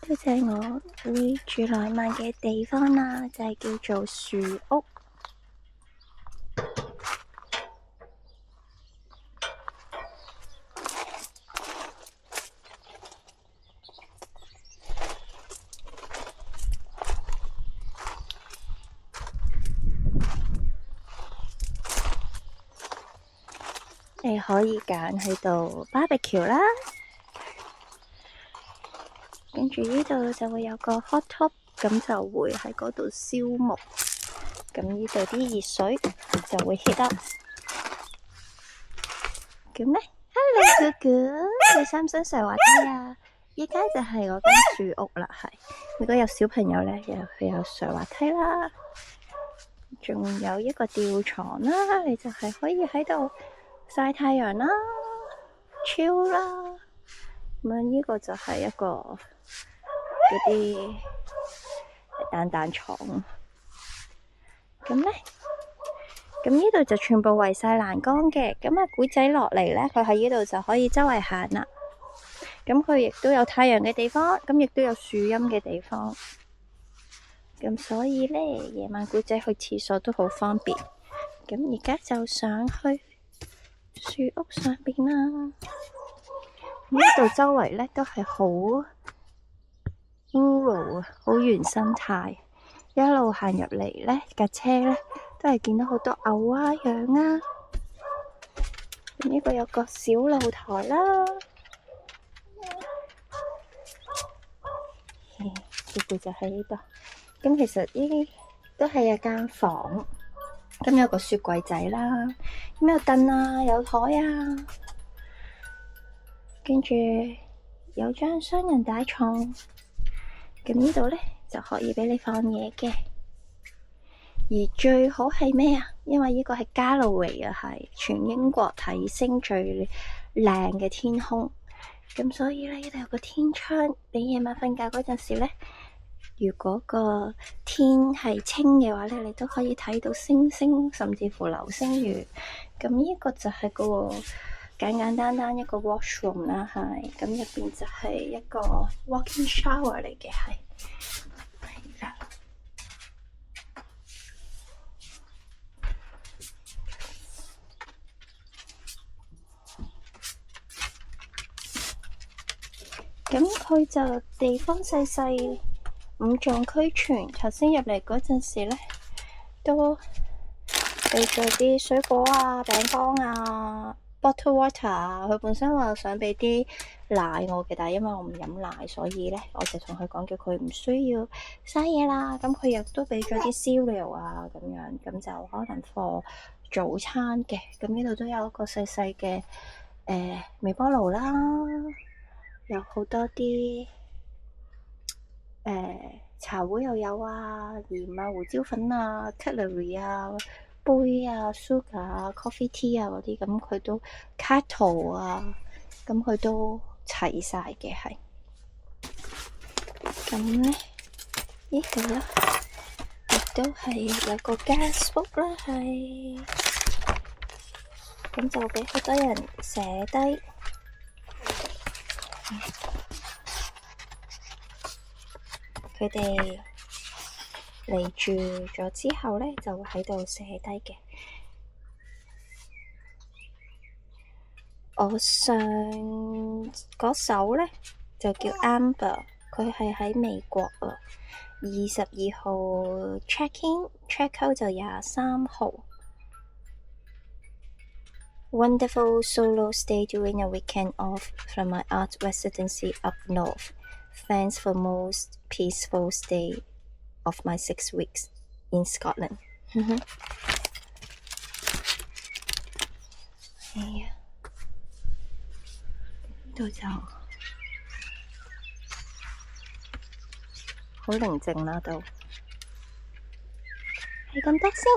度就係我會住耐晚嘅地方啦，就係叫做樹屋。你可以揀喺度 barbecue 啦，跟住呢度就會有個 hot tub，咁就會喺嗰度燒木，咁呢度啲熱水就會 heat up。咁呢 Hello 哥哥，你想唔想上滑梯啊？依家就係我間樹屋啦，係。如果有小朋友呢，又有上滑梯啦，仲有一個吊床啦，你就係可以喺度曬太陽啦、chill 啦。咁呢個就係一個嗰啲彈彈床。咁呢，咁呢度就全部圍晒欄杆嘅。咁啊，古仔落嚟呢，佢喺呢度就可以周圍行啦。咁佢亦都有太陽嘅地方，咁亦都有樹蔭嘅地方。咁所以呢，夜晚古仔去廁所都好方便。咁而家就上去樹屋上邊啦。呢度周圍呢都係好 rural 啊，好原生態。一路行入嚟呢，架車呢都係見到好多牛啊、羊啊。呢個有個小露台啦。呢度就喺呢度。咁其實呢啲都係一間房。咁有個雪櫃仔啦，咁有凳啊，有台啊，跟住有張雙人帶床。咁呢度呢就可以俾你放嘢嘅。而最好係咩啊？因為呢個係加路維啊，係全英國睇星最靚嘅天空。咁所以呢，呢度有個天窗，你夜晚瞓覺嗰陣時呢，如果個天係清嘅話呢，你都可以睇到星星，甚至乎流星雨。咁呢個就係個簡簡單單一個 washroom 啦，係。咁入邊就係一個 walk-in shower 嚟嘅，係啦。咁佢就地方細細，五臟俱全。頭先入嚟嗰陣時呢，都俾咗啲水果啊、餅乾啊、bottle water 啊。佢本身話想俾啲奶我嘅，但係因為我唔飲奶，所以呢，我就同佢講叫佢唔需要嘥嘢啦。咁佢亦都俾咗啲 cereal 啊，咁樣咁就可能for早餐嘅。咁呢度都有一個細細嘅微波爐啦。有好多啲茶壺又有啊，鹽啊、胡椒粉啊、cutlery 啊、杯啊、sugar 啊、coffee tea 啊嗰啲，咁佢都 kettle 啊，咁佢都齊晒嘅，係。咁咧，呢度咧亦都係有個 gas book 啦，係。咁就俾好多人寫低。佢哋嚟住咗之後呢，就會喺度寫低嘅。我上嗰首呢，就叫 Amber， 佢係喺美國啊。22號 check in check out 就23號。Wonderful solo stay during a weekend off from my art residency up north. Thanks for most peaceful stay of my 6 weeks in Scotland. 係啊，呢度就好寧靜啦，都係咁多先。